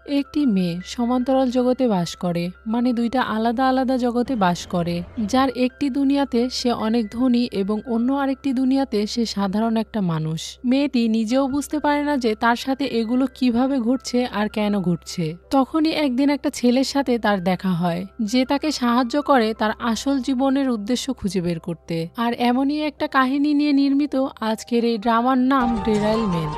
একটি মেয়ে সমান্তরাল জগতে বাস করে, মানে দুইটা আলাদা আলাদা জগতে বাস করে, যার একটি দুনিয়াতে সে অনেক ধনী এবং অন্য আরেকটি দুনিয়াতে সে সাধারণ একটা মানুষ। মেয়েটি নিজেও বুঝতে পারে না যে তার সাথে এগুলো কিভাবে ঘটছে আর কেন ঘটছে। তখনই একদিন একটা ছেলের সাথে তার দেখা হয়, যে তাকে সাহায্য করে তার আসল জীবনের উদ্দেশ্য খুঁজে বের করতে। আর এমনই একটা কাহিনী নিয়ে নির্মিত আজকের এই ড্রামার নাম ডেরাইলমেন্ট।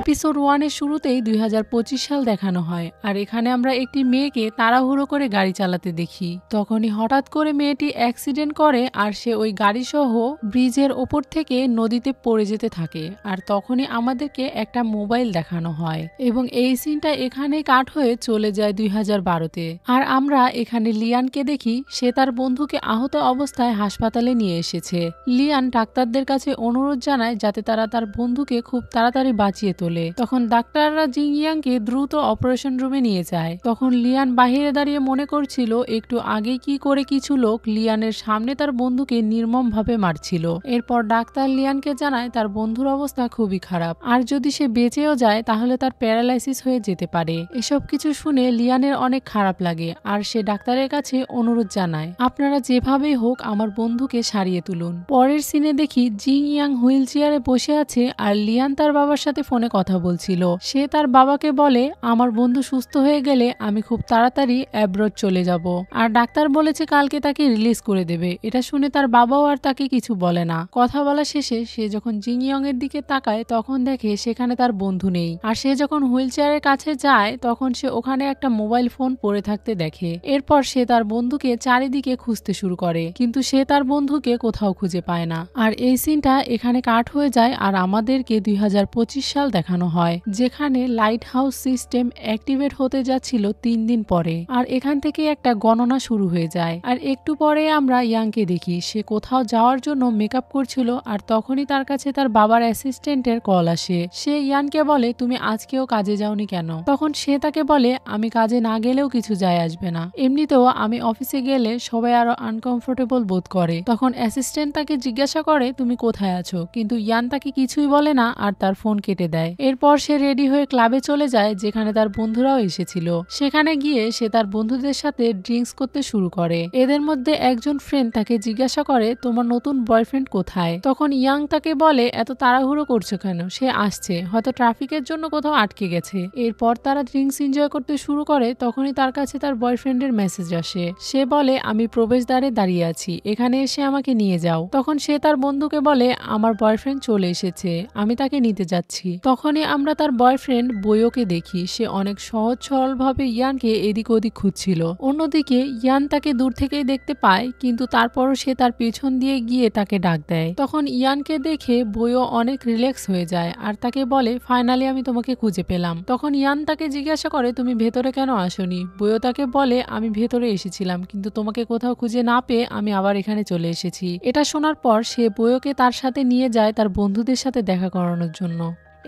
এপিসোড 1 এর শুরুতেই 2025 সাল দেখানো হয়, আর এখানে আমরা একটি মেয়েকে তাড়াহুড়ো করে গাড়ি চালাতে দেখি। তখনই হঠাৎ করে মেয়েটি অ্যাক্সিডেন্ট করে আর সে ওই গাড়ি সহ ব্রিজের ওপর থেকে নদীতে পড়ে যেতে থাকে। আর তখনই আমাদেরকে একটা মোবাইল দেখানো হয় এবং এই সিনটা এখানেই কাট হয়ে চলে যায় 2012-তে। আর আমরা এখানে লিয়ানকে দেখি, সে তার বন্ধুকে আহত অবস্থায় হাসপাতালে নিয়ে এসেছে। লিয়ান ডাক্তারদের কাছে অনুরোধ জানায় যাতে তারা তার বন্ধুকে খুব তাড়াতাড়ি বাঁচিয়ে তোলে। তখন ডাক্তাররা জিং ইয়াংকে দ্রুত অপারেশন রুমে নিয়ে যায়। তখন লিয়ান বাহিরে দাঁড়িয়ে মনে করছিল একটু আগে কি করে কিছু লোক লিয়ানের সামনে তার বন্ধুকে নির্মমভাবে মারছিল। এরপর ডাক্তার লিয়ানকে জানায় তার বন্ধুর অবস্থা খুবই খারাপ, আর যদি সে বেঁচেও যায় তাহলে তার প্যারালাইসিস হয়ে যেতে পারে। এসব কিছু শুনে লিয়ানের অনেক খারাপ লাগে, আর সে ডাক্তারের কাছে অনুরোধ জানায়, আপনারা যেভাবেই হোক আমার বন্ধুকে সারিয়ে তুলুন। পরের সিনে দেখি জিং ইয়াং হুইল চেয়ারে বসে আছে, আর লিয়ান তার বাবার সাথে ফোনে কথা বলছিল। সে তার বাবাকে বলে, আমার বন্ধু সুস্থ হয়ে গেলে আমি খুব তাড়াতাড়ি অ্যাব্রড চলে যাব, আর ডাক্তার বলেছে কালকে তাকে রিলিজ করে দেবে। এটা শুনে তার বাবাও আর তাকে কিছু বলে না। কথা বলা শেষে সে যখন জিং ইয়ং এর দিকে তাকায় তখন দেখে সেখানে তার বন্ধু নেই। আর সে যখন হুইল চেয়ারের কাছে যায় তখন সে ওখানে একটা মোবাইল ফোন পড়ে থাকতে দেখে। এরপর সে তার বন্ধুকে চারিদিকে খুঁজতে শুরু করে, কিন্তু সে তার বন্ধুকে কোথাও খুঁজে পায় না। আর এই সিনটা এখানে কাট হয়ে যায়, আর আমাদেরকে 2025 সাল দেখানো হয়, যেখানে লাইট হাউস সিস্টেম অ্যাক্টিভেট হতে যাচ্ছিল 3 দিন পরে। আর এখান থেকে একটা গণনা শুরু হয়ে যায়। আর একটু পরে আমরা ইয়াংকে দেখি, সে কোথাও যাওয়ার জন্য মেকআপ করছিল, আর তখনই তার কাছে তার বাবার অ্যাসিস্ট্যান্টের কল আসে। সে ইয়ানকে বলে, তুমি আজকেও কাজে যাওনি কেন? তখন সে তাকে বলে, আমি কাজে না গেলেও কিছু যায় আসবে না, এমনিতেও আমি অফিসে গেলে সবাই আরো আনকমফোর্টেবল বোধ করে। তখন অ্যাসিস্ট্যান্ট তাকে জিজ্ঞাসা করে তুমি কোথায় আছো, কিন্তু ইয়ান তাকে কিছুই বলে না আর তার ফোন কেটে দেয়। এরপর সে রেডি হয়ে ক্লাবে চলে যায়, যেখানে তার বন্ধুরাও এসেছিল। সেখানে গিয়ে সে তার বন্ধুদের সাথে ড্রিঙ্কস করতে শুরু করে। এদের মধ্যে একজন ফ্রেন্ড তাকে জিজ্ঞাসা করে, তোমার নতুন বয়ফ্রেন্ড কোথায়? তখন ইয়াং তাকে বলে, এত তাড়াহুড়ো করছো কেন? সে আসছে, হয়তো ট্রাফিকের জন্য কোথাও আটকে গেছে। এরপর তারা ড্রিঙ্কস এনজয় করতে শুরু করে। তখনই তার কাছে তার বয়ফ্রেন্ডের মেসেজ আসে। সে বলে, আমি প্রবেশদ্বারে দাঁড়িয়ে আছি, এখানে এসে আমাকে নিয়ে যাও। তখন সে তার বন্ধুকে বলে, আমার বয়ফ্রেন্ড চলে এসেছে, আমি তাকে নিতে যাচ্ছি। তখনই আমরা তার বয়ফ্রেন্ড বয়োকে দেখি, সে অনেক সহজ সরল ভাবে ইয়ানকে এদিক ওদিক খুঁজছিল। অন্যদিকে ইয়ান তাকে দূর থেকেই দেখতে পায়, কিন্তু তারপরও সে তার পেছন দিয়ে গিয়ে তাকে ডাক দেয়। তখন ইয়ানকে দেখে বয়ো অনেক রিল্যাক্স হয়ে যায়, আর তাকে বলে, ফাইনালি আমি তোমাকে খুঁজে পেলাম। তখন ইয়ান তাকে জিজ্ঞাসা করে, তুমি ভেতরে কেন আসোনি? বয়ো তাকে বলে, আমি ভেতরে এসেছিলাম, কিন্তু তোমাকে কোথাও খুঁজে না পেয়ে আমি আবার এখানে চলে এসেছি। এটা শোনার পর সে বয়োকে তার সাথে নিয়ে যায় তার বন্ধুদের সাথে দেখা করানোর জন্য।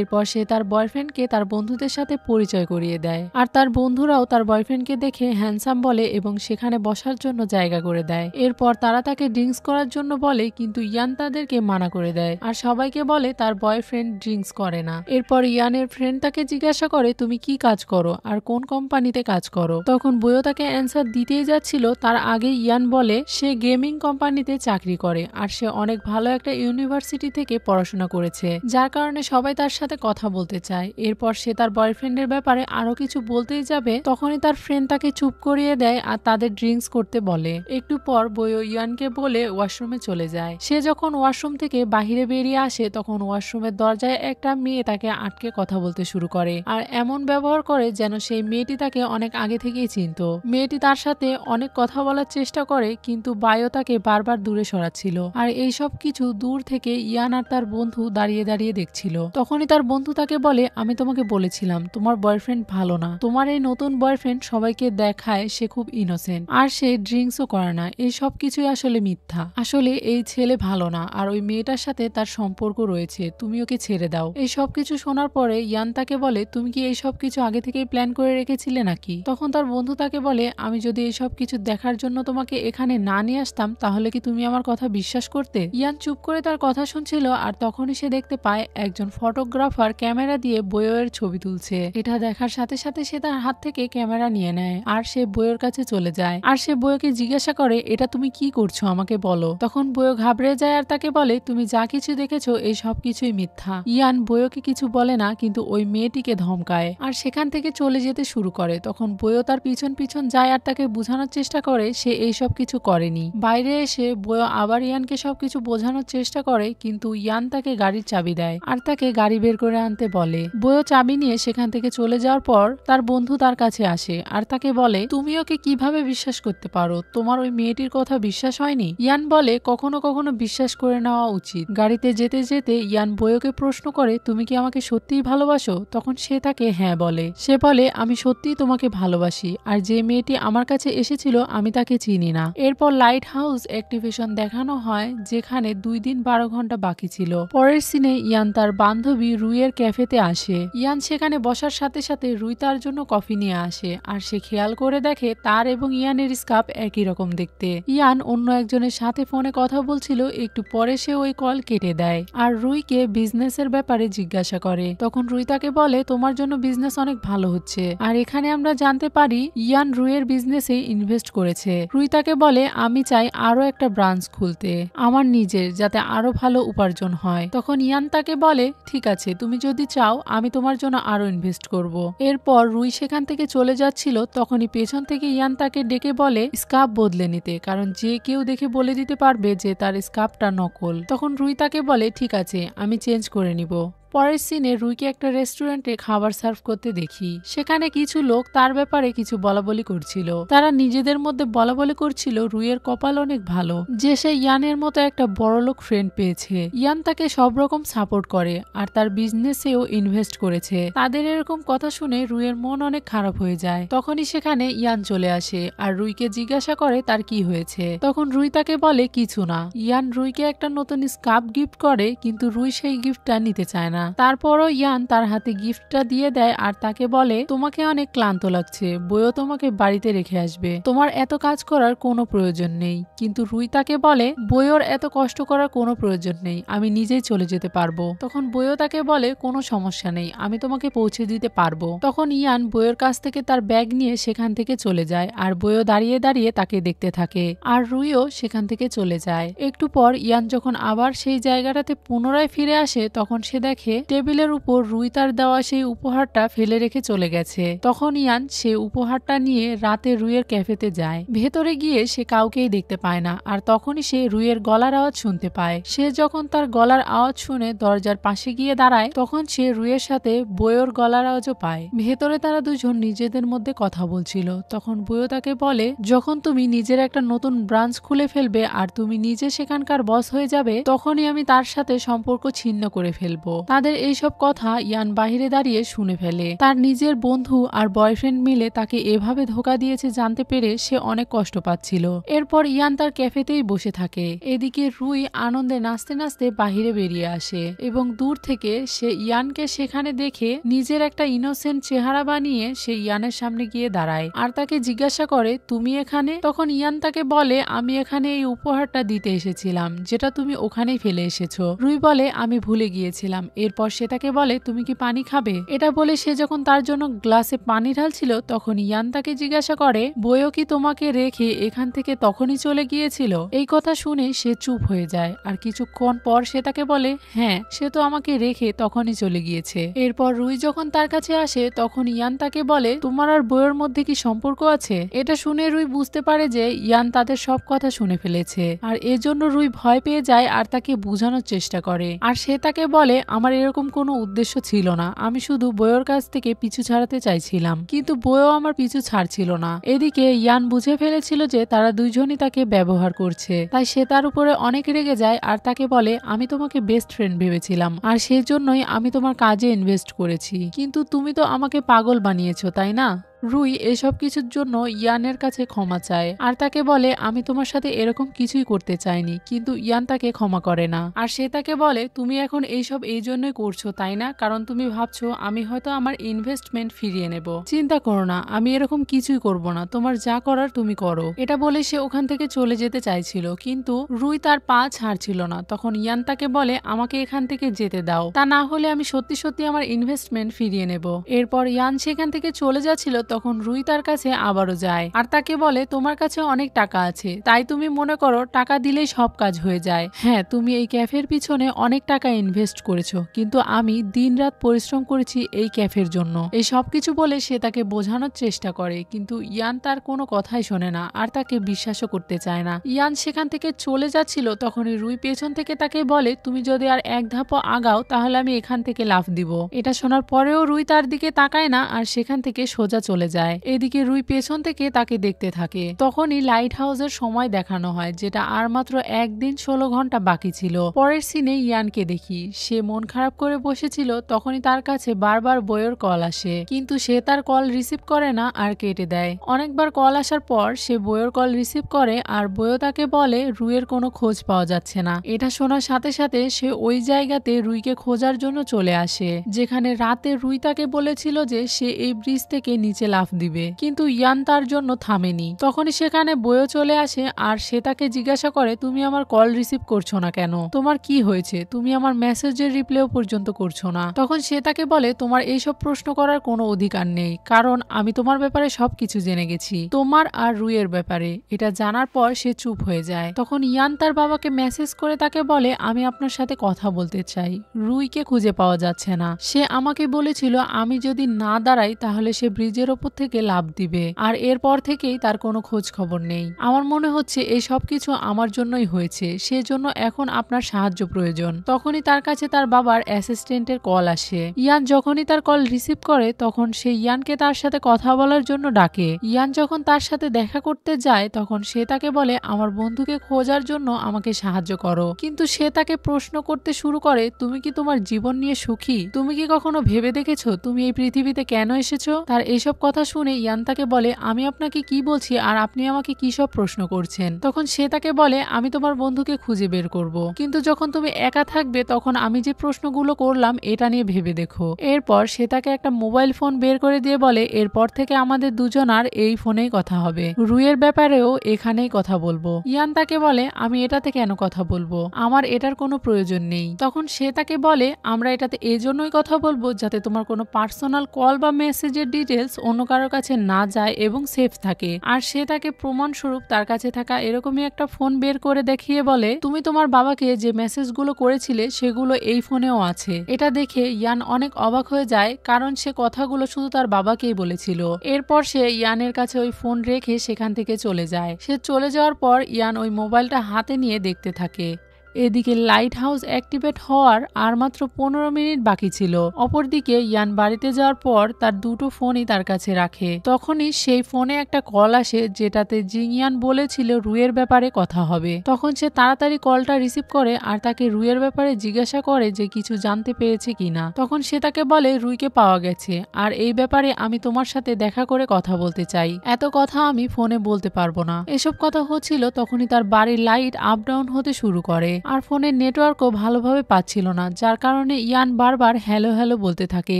এরপর সে তার বয়ফ্রেন্ডকে তার বন্ধুদের সাথে পরিচয় করিয়ে দেয়, আর তার বন্ধুরাও তার বয়ফ্রেন্ডকে দেখে হ্যান্ডসাম বলে এবং সেখানে বসার জন্য জায়গা করে দেয়। এরপর তারা তাকে ড্রিঙ্কস করার জন্য বলে, কিন্তু ইয়ান তাদেরকে মানা করে দেয়, আর সবাইকে বলে তার বয়ফ্রেন্ড ড্রিঙ্কস করে না। এরপর ইয়ানের ফ্রেন্ড তাকে জিজ্ঞাসা করে, তুমি কি কাজ করো আর কোন কোম্পানিতে কাজ করো? তখন বয়ো তাকে অ্যান্সার দিতেই যাচ্ছিল, তার আগে ইয়ান বলে সে গেমিং কোম্পানিতে চাকরি করে, আর সে অনেক ভালো একটা ইউনিভার্সিটি থেকে পড়াশোনা করেছে, যার কারণে সবাই তার সাথে কথা বলতে চায়। এরপর সে তার বয়ফ্রেন্ডের ব্যাপারে আরো কিছু বলতেই যাবে, তখনই তার ফ্রেন্ড তাকে চুপ করিয়ে দেয় আর তাদের ড্রিঙ্কস করতে বলে। একটু পর বয়ো ইয়ানকে বলে ওয়াশরুমে চলে যায়। সে যখন ওয়াশরুম থেকে বাহিরে বেরিয়ে আসে তখন ওয়াশরুমের দরজায় একটা মেয়ে তাকে আটকে কথা বলতে শুরু করে, আর এমন ব্যবহার করে যেন সেই মেয়েটি তাকে অনেক আগে থেকেই চিনত। মেয়েটি তার সাথে অনেক কথা বলার চেষ্টা করে, কিন্তু বায়ো তাকে বারবার দূরে সরাচ্ছিল, আর এই সব কিছু দূর থেকে ইয়ান আর তার বন্ধু দাঁড়িয়ে দাঁড়িয়ে দেখছিল। তখনই তার বন্ধু তাকে বলে, আমি তোমাকে বলেছিলাম তোমার বয়ফ্রেন্ড ভালো না, তোমার এই নতুন বয়ফ্রেন্ড সবাইকে দেখায় সে খুব ইনোসেন্ট, আর সে ড্রিঙ্কসও করে না, এই সব কিছুই আসলে মিথ্যা। আসলে এই ছেলে ভালো না, আর ওই মেয়েটার সাথে তার সম্পর্ক রয়েছে, তুমি ওকে ছেড়ে দাও। এই সব কিছু শোনার পরে ইয়ান তাকে বলে, তুমি কি এই সব কিছু আগে থেকেই প্ল্যান করে রেখেছিলে নাকি? তখন তার বন্ধু তাকে বলে, আমি যদি এই সব কিছু দেখার জন্য তোমাকে এখানে না নিয়ে আসতাম তাহলে কি তুমি আমার কথা বিশ্বাস করতে? ইয়ান চুপ করে তার কথা শুনছিল, আর তখনই সে দেখতে পায় একজন ফটোগ্রাফার ফটোগ্রাফার ক্যামেরা দিয়ে বইয়ের ছবি তুলছে। এটা দেখার সাথে সাথে সে তার হাত থেকে ক্যামেরা নিয়ে নেয় আর সে বইয়ের কাছে চলে যায়। আর সে বইকে জিজ্ঞাসা করে, এটা তুমি কি করছো, আমাকে বলো। তখন বইও ঘাবড়ে যায় আর তাকে বলে, তুমি যা কিছু দেখেছো এই সব কিছুই মিথ্যা। ইয়ান বইকে কিছু বলে না, কিন্তু ওই মেয়েটিকে ধমকায় আর সেখান থেকে চলে যেতে শুরু করে। তখন বইও তার পিছন পিছন যায় আর তাকে বোঝানোর চেষ্টা করে সে এই সব কিছু করেনি। বাইরে এসে বইও আবার ইয়ানকে সবকিছু বোঝানোর চেষ্টা করে, কিন্তু ইয়ান তাকে গাড়ির চাবি দেয় আর তাকে গাড়ি বের করে আনতে বলে। বইও চাবি নিয়ে সেখান থেকে চলে যাওয়ার পর তার বন্ধু তার কাছে আসে আর তাকে বলে, তুমি ওকে কিভাবে বিশ্বাস করতে পারো, তোমার ওই মেয়েটির কথা বিশ্বাস হয়নি? ইয়ান বলে, কখনো কখনো বিশ্বাস করে নেওয়া উচিত। গাড়িতে যেতে যেতে ইয়ান বইকে প্রশ্ন করে, তুমি কি আমাকে সত্যিই ভালোবাসো? তখন সে তাকে হ্যাঁ বলে। সে বলে, আমি সত্যিই তোমাকে ভালোবাসি, আর যে মেয়েটি আমার কাছে এসেছিল আমি তাকে চিনি না। এরপর লাইট হাউস অ্যাক্টিভেশন দেখানো হয়, যেখানে 2 দিন 12 ঘন্টা বাকি ছিল। পরের সিনে ইয়ান তার বান্ধবী রুইয়ের ক্যাফেতে আসে। ইয়ান সেখানে বসার সাথে সাথে রুই তার জন্য কফি নিয়ে আসে আর সে খেয়াল করে দেখে তার এবং ইয়ানের স্কার্ফ একই রকম দেখতে। ইয়ান অন্য একজনের সাথে ফোনে কথা বলছিল, একটু পরে সে ওই কল কেটে দেয় আর রুইকে বিজনেসের ব্যাপারে জিজ্ঞাসা করে। তখন রুই তাকে বলে, তোমার জন্য বিজনেস অনেক ভালো হচ্ছে। আর এখানে আমরা জানতে পারি ইয়ান রুইয়ের বিজনেসে ইনভেস্ট করেছে। রুই তাকে বলে, আমি চাই আরো একটা ব্রাঞ্চ খুলতে আমার নিজের, যাতে আরো ভালো উপার্জন হয়। তখন ইয়ান তাকে বলে, ঠিক আছে, তুমি যদি চাও আমি তোমার জন্য আরো ইনভেস্ট করব। এরপর রুই সেখান থেকে চলে যাচ্ছিল, তখনই পেছন থেকে ইয়ান তাকে ডেকে বলে স্কার্ফ বদলে নিতে, কারণ যে কেউ দেখে বলে দিতে পারবে যে তার স্কার্ফটা নকল। তখন রুই তাকে বলে, ঠিক আছে, আমি চেঞ্জ করে নিব। পরের সিনে রুইকে একটা রেস্টুরেন্টে খাবার সার্ভ করতে দেখি। সেখানে কিছু লোক তার ব্যাপারে কিছু বলাবলি করছিল। তারা নিজেদের মধ্যে বলাবলি করছিল রুইয়ের কপাল অনেক ভালো যে সে ইয়ানের মতো একটা বড়লোক ফ্রেন্ড পেয়েছে। ইয়ান তাকে সব রকম সাপোর্ট করে আর তার বিজনেসেও ইনভেস্ট করেছে। তাদের এরকম কথা শুনে রুইয়ের মন অনেক খারাপ হয়ে যায়। তখনই সেখানে ইয়ান চলে আসে আর রুইকে জিজ্ঞাসা করে তার কি হয়েছে। তখন রুই তাকে বলে কিছু না। ইয়ান রুইকে একটা নতুন স্কার্ফ গিফট করে, কিন্তু রুই সেই গিফটটা নিতে চায় না। তারপরও ইয়ান তার হাতে গিফটটা দিয়ে দেয় আর তাকে বলে, তোমাকে অনেক ক্লান্ত লাগছে, বইও তোমাকে বাড়িতে রেখে আসবে, তোমার এত কাজ করার কোনো প্রয়োজন নেই। কিন্তু রুই তাকে বলে, বইওর এত কষ্ট করার কোনো প্রয়োজন নেই, আমি নিজেই চলে যেতে পারবো। তখন বইও তাকে বলে, কোনো সমস্যা নেই, আমি তোমাকে পৌঁছে দিতে পারবো। তখন ইয়ান বইয়ের কাছ থেকে তার ব্যাগ নিয়ে সেখান থেকে চলে যায় আর বইও দাঁড়িয়ে দাঁড়িয়ে তাকে দেখতে থাকে আর রুইও সেখান থেকে চলে যায়। একটু পর ইয়ান যখন আবার সেই জায়গাটাতে পুনরায় ফিরে আসে, তখন সে দেখে টেবিলের উপর রুই তার দেওয়া সেই উপহারটা ফেলে রেখে চলে গেছে। তখন ইয়ান সে উপহারটা নিয়ে রাতে রুইয়ের ক্যাফেতে যায়। ভেতরে গিয়ে সে কাউকেই দেখতে পায় না আর তখনই সে রুইয়ের গলার আওয়াজ শুনতে পায়। সে যখন তার গলার আওয়াজ শুনে দরজার পাশে গিয়ে দাঁড়ায়, তখন সে রুইয়ের সাথে বইয়ের গলার আওয়াজও পায়। ভেতরে তারা দুজন নিজেদের মধ্যে কথা বলছিল। তখন বইও তাকে বলে, যখন তুমি নিজের একটা নতুন ব্রাঞ্চ খুলে ফেলবে আর তুমি নিজে সেখানকার বস হয়ে যাবে, তখনই আমি তার সাথে সম্পর্ক ছিন্ন করে ফেলবো। তাদের এইসব কথা ইয়ান বাহিরে দাঁড়িয়ে শুনে ফেলে। তার নিজের বন্ধু আর বয়ফ্রেন্ড মিলে তাকে এভাবে ধোকা দিয়েছে জানতে পেরে সে অনেক কষ্ট পাচ্ছিল। এরপর ইয়ান তার ক্যাফেতেই বসে থাকে। এদিকে রুই আনন্দে নাচতে নাচতে বাহিরে বেরিয়ে আসে এবং দূর থেকে সে ইয়ানকে সেখানে দেখে নিজের একটা ইনোসেন্ট চেহারা বানিয়ে সে ইয়ানের সামনে গিয়ে দাঁড়ায় আর তাকে জিজ্ঞাসা করে, তুমি এখানে? তখন ইয়ান তাকে বলে, আমি এখানে এই উপহারটা দিতে এসেছিলাম যেটা তুমি ওখানেই ফেলে এসেছো। রুই বলে, আমি ভুলে গিয়েছিলাম। এরপর সে তাকে বলে, তুমি কি পানি খাবে? এটা বলে সে যখন তার জন্য গ্লাসে পানি ঢালছিল, তখন ইয়ান তাকে জিজ্ঞাসা করে, বইও কি তোমাকে রেখে এখান থেকে তখনই চলে গিয়েছিল? এই কথা শুনে সে চুপ হয়ে যায় আর কিছুক্ষণ পর সে তাকে বলে, হ্যাঁ, সে তো আমাকে রেখে তখনই চলে গিয়েছে। এরপর রুই যখন তার কাছে আসে, তখন ইয়ান তাকে বলে, তোমার আর বইয়ের মধ্যে কি সম্পর্ক আছে? এটা শুনে রুই বুঝতে পারে যে ইয়ান তাদের সব কথা শুনে ফেলেছে আর এজন্য রুই ভয় পেয়ে যায় আর তাকে বোঝানোর চেষ্টা করে। আর সে তাকে বলে, আমার এরকম কোনো উদ্দেশ্য ছিল না, আমি শুধু বইয়ের কাছ থেকে পিছু ছাড়াতে চাইছিলাম, কিন্তু বইও আমার পিছু ছাড়ছিল না। এদিকে ইয়ান বুঝে ফেলেছিল যে তারা দুইজনই তাকে ব্যবহার করছে, তাই সে তার উপরে অনেক রেগে যায় আর তাকে বলে, আমি তোমাকে বেস্ট ফ্রেন্ড ভেবেছিলাম আর সেজন্যই আমি তোমার কাজে ইনভেস্ট করেছি, কিন্তু তুমি তো আমাকে পাগল বানিয়েছো, তাই না? রুই এসব কিছুর জন্য ইয়ানের কাছে ক্ষমা চায় আর তাকে বলে আমি তোমার সাথে এরকম কিছুই করতে চাইনি, কিন্তু ইয়ান তাকে ক্ষমা করে না। আর সে তাকে বলে তুমি এখন এইসব এই জন্যই করছো তাই না, কারণ তুমি ভাবছো আমি হয়তো আমার ইনভেস্টমেন্ট ফিরিয়ে নেব। চিন্তা করো না, আমি এরকম কিছুই করব না, তোমার যা করার তুমি করো। এটা বলে সে ওখান থেকে চলে যেতে চাইছিল, কিন্তু রুই তার পা ছাড়ছিল না। তখন ইয়ান তাকে বলে আমাকে এখান থেকে যেতে দাও, তা না হলে আমি সত্যি সত্যি আমার ইনভেস্টমেন্ট ফিরিয়ে নেব। এরপর ইয়ান সেখান থেকে চলে যাচ্ছিল, তখন রুই তার কাছে আবারও যায় আর তাকে বলে তোমার কাছে অনেক টাকা আছে, তাই তুমি মনে করো টাকা দিলেই সব কাজ হয়ে যায়। হ্যাঁ, তুমি এই ক্যাফের পিছনে অনেক টাকা ইনভেস্ট করেছো, কিন্তু আমি দিনরাত পরিশ্রম করেছি এই ক্যাফের জন্য। এই সবকিছু বলে সে তাকে বোঝানোর চেষ্টা করে, কিন্তু ইয়ান তার কোনো কথাই শোনে না আর তাকে বিশ্বাসও করতে চায় না। ইয়ান সেখান থেকে চলে যাচ্ছিল, তখনই রুই পেছন থেকে তাকে বলে তুমি যদি আর এক ধাপও আগাও তাহলে আমি এখান থেকে লাফ দিব। এটা শোনার পরেও রুই তার দিকে তাকায় না আর সেখান থেকে সোজা চলে যায়। এদিকে রুই পেছন থেকে তাকে দেখতে থাকে। তখনই লাইট হাউসের সময় দেখানো হয়, যেটা আর মাত্র একদিন 16 ঘন্টা বাকি ছিল। পরের সিনে ইয়ানকে দেখি, সে মন খারাপ করে বসেছিল। তখনই তার কাছে বারবার বইয়ের কল আসে, কিন্তু সে তার কল রিসিভ করে না আর কেটে দেয়। অনেকবার কল আসার পর সে বইয়ের কল রিসিভ করে আর বইও তাকে বলে রুইয়ের কোনো খোঁজ পাওয়া যাচ্ছে না। এটা শোনার সাথে সাথে সে ওই জায়গাতে রুইকে খোঁজার জন্য চলে আসে, যেখানে রাতে রুই তাকে বলেছিল যে সে এই ব্রিজ থেকে নিচে লাফ দিবে, কিন্তু ইয়ান তার জন্য থামেনি। তখনই সেখানে বইও চলে আসে আর সে তাকে জিজ্ঞাসা করে তুমি আমার কল রিসিভ করছো না কেন, তোমার কি হয়েছে, তুমি আমার মেসেজের রিপ্লাইও পর্যন্ত করছো না। তখন সে তাকে বলে তোমার এইসব প্রশ্ন করার কোনো অধিকার নেই, কারণ আমি তোমার ব্যাপারে সবকিছু জেনে গেছি, তোমার আর রুইয়ের ব্যাপারে। এটা জানার পর সে চুপ হয়ে যায়। তখন ইয়ান তার বাবাকে মেসেজ করে তাকে বলে আমি আপনার সাথে কথা বলতে চাই, রুইকে খুঁজে পাওয়া যাচ্ছে না। সে আমাকে বলেছিল আমি যদি না দাঁড়াই তাহলে সে ব্রিজের ওপর থেকে লাফ দিবে, আর এরপর থেকেই তার কোনো খোঁজ খবর নেই। আমার মনে হচ্ছে এই সবকিছু আমার জন্যই হয়েছে, সেজন্য এখন আপনার সাহায্য প্রয়োজন। তখনই তার কাছে তার বাবার অ্যাসিস্ট্যান্টের কল আসে। ইয়ান যখনই তার কল রিসিভ করে তখন সে ইয়ানকে তার সাথে কথা বলার জন্য ডাকে। ইয়ান যখন তার সাথে দেখা করতে যায় তখন সে তাকে বলে আমার বন্ধুকে খোঁজার জন্য আমাকে সাহায্য করো, কিন্তু সে তাকে প্রশ্ন করতে শুরু করে তুমি কি তোমার জীবন নিয়ে সুখী, তুমি কি কখনো ভেবে দেখেছো তুমি এই পৃথিবীতে কেন এসেছো। তার এইসব কথা শুনে ইয়ান তাকে বলে আমি আপনাকে কি বলছি আর আপনি আমাকে কি সব প্রশ্ন করছেন। তখন সে তাকে বলে আমি তোমার বন্ধুকে খুঁজে বের করব, কিন্তু যখন তুমি একা থাকবে তখন আমি যে প্রশ্নগুলো করলাম এটা নিয়ে ভেবে দেখো। এরপর সে তাকে একটা মোবাইল ফোন বের করে দিয়ে বলে এরপর থেকে আমাদের দুজনার এই ফোনেই কথা হবে, রুইয়ের ব্যাপারেও এখানেই কথা বলবো। ইয়ান তাকে বলে আমি এটাতে কেন কথা বলবো, আমার এটার কোনো প্রয়োজন নেই। তখন সে তাকে বলে আমরা এটাতে এজন্যই কথা বলবো যাতে তোমার কোনো পার্সোনাল কল বা মেসেজের ডিটেলস অন্য কারোর কাছে না যায় এবং সেফ থাকে। আর সে তাকে প্রমাণস্বরূপ তার কাছে থাকা এরকমই একটা ফোন বের করে দেখিয়ে বলে তুমি তোমার বাবাকে যে মেসেজগুলো করেছিলে সেগুলো এই ফোনেও আছে। এটা দেখে ইয়ান অনেক অবাক হয়ে যায়, কারণ সে কথাগুলো শুধু তার বাবাকেই বলেছিল। এরপর সে ইয়ানের কাছে ওই ফোন রেখে সেখান থেকে চলে যায়। সে চলে যাওয়ার পর ইয়ান ওই মোবাইলটা হাতে নিয়ে দেখতে থাকে। এদিকে লাইট হাউস অ্যাক্টিভেট হওয়ার আর মাত্র 15 মিনিট বাকি ছিল। অপরদিকে ইয়ান বাড়িতে যাওয়ার পর তার দুটো ফোনই তার কাছে রাখে। তখনই সেই ফোনে একটা কল আসে যেটাতে জিংয়ান বলেছিল রুইয়ের ব্যাপারে কথা হবে। তখন সে তাড়াতাড়ি কলটা রিসিভ করে আর তাকে রুইয়ের ব্যাপারে জিজ্ঞাসা করে যে কিছু জানতে পেরেছে কিনা। তখন সে তাকে বলে রুইকে পাওয়া গেছে, আর এই ব্যাপারে আমি তোমার সাথে দেখা করে কথা বলতে চাই, এত কথা আমি ফোনে বলতে পারবো না। এসব কথা হচ্ছিল তখনই তার বাড়ির লাইট আপ ডাউন হতে শুরু করে আর ফোনের নেটওয়ার্কও ভালোভাবে পাচ্ছিল না, যার কারণে ইয়ান বারবার হ্যালো হ্যালো বলতে থাকে।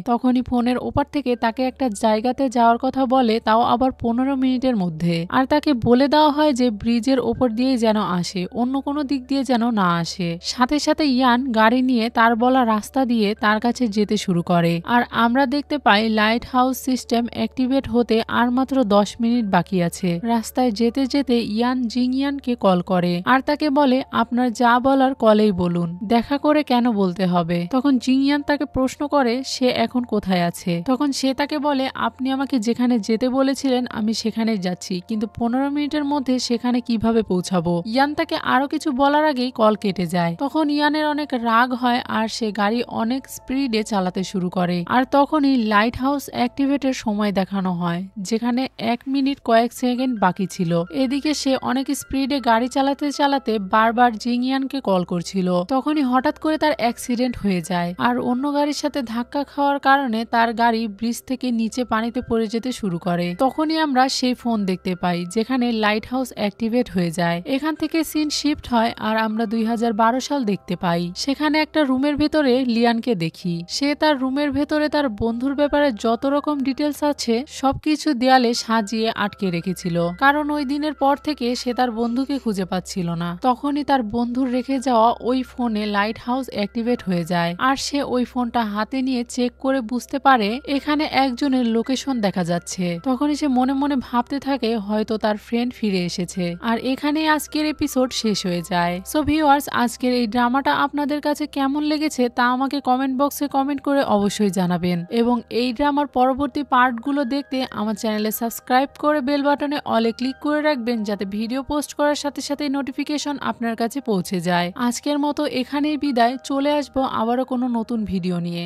তখনই ফোনের ওপার থেকে তাকে একটা জায়গাতে যাওয়ার কথা বলে, তাও আবার 15 মিনিটের মধ্যে। আর তাকে বলে দেওয়া হয় যে ব্রিজের ওপর দিয়েই যেন আসে, অন্য কোনো দিক দিয়ে যেন না আসে। সাথে সাথে ইয়ান গাড়ি নিয়ে তার বলা রাস্তা দিয়ে তার কাছে যেতে শুরু করে। আর আমরা দেখতে পাই লাইট হাউস সিস্টেম অ্যাক্টিভেট হতে আর মাত্র 10 মিনিট বাকি আছে। রাস্তায় যেতে যেতে ইয়ান জিংয়ানকে কল করে আর তাকে বলে আপনার যা বলার কলেই বলুন, দেখা করে কেন বলতে হবে। তখন জিংয়ান তাকে প্রশ্ন করে সে এখন কোথায় আছে। তখন সে তাকে বলে আপনি আমাকে যেখানে যেতে বলেছিলেন আমি সেখানেই যাচ্ছি, কিন্তু 15 মিনিটের মধ্যে সেখানে কিভাবে পৌঁছাবো। ইয়ান তাকে আরো কিছু বলার আগেই কল কেটে যায়। তখন ইয়ানের অনেক রাগ হয় আর সে গাড়ি অনেক স্পিডে চালাতে শুরু করে। আর তখনই লাইট হাউস অ্যাক্টিভেটের সময় দেখানো হয়, যেখানে 1 মিনিট কয়েক সেকেন্ড বাকি ছিল। এদিকে সে অনেক স্পিডে গাড়ি চালাতে চালাতে বারবার জিংয়ানকে তাকে কল করছিল। তখনই হঠাৎ করে তার অ্যাক্সিডেন্ট হয়ে যায় আর অন্য গাড়ির সাথে ধাক্কা খাওয়ার কারণে তার গাড়ি ব্রিজ থেকে নিচে পানিতে পড়ে যেতে শুরু করে। তখনই আমরা সেই ফোন দেখতে পাই যেখানে লাইট হাউস অ্যাক্টিভেট হয়ে যায়। এখান থেকে সিন শিফট হয় আর আমরা 2012 সাল দেখতে পাই। সেখানে একটা রুমের ভেতরে লিয়ানকে দেখি। সে তার রুমের ভেতরে তার বন্ধুর ব্যাপারে যত রকম ডিটেলস আছে সবকিছু দেয়ালে সাজিয়ে আটকে রেখেছিল, কারণ ওই দিনের পর থেকে সে তার বন্ধুকে খুঁজে পাচ্ছিল না। তখনই তার বন্ধুর রেখে যাওয়া ওই ফোনে লাইট হাউস অ্যাক্টিভেট হয়ে যায় আর সে ওই ফোনটা হাতে নিয়ে চেক করে বুঝতে পারে এখানে একজনের লোকেশন দেখা যাচ্ছে। তখনই সে মনে মনে ভাবতে থাকে হয়তো তার ফ্রেন্ড ফিরে এসেছে। আর এখানে আজকের এপিসোড শেষ হয়ে যায়। সো ভিউয়ার্স, আজকের এই ড্রামাটা আপনাদের কাছে কেমন লেগেছে তা আমাকে কমেন্ট বক্সে কমেন্ট করে অবশ্যই জানাবেন এবং এই ড্রামার পরবর্তী পার্টগুলো দেখতে আমার চ্যানেলে সাবস্ক্রাইব করে বেল বাটনে অলে ক্লিক করে রাখবেন যাতে ভিডিও পোস্ট করার সাথে সাথে নোটিফিকেশন আপনার কাছে পৌঁছে যায়। আজকের মতো এখানেই বিদায়, চলে আসবো আবারও কোনো নতুন ভিডিও নিয়ে।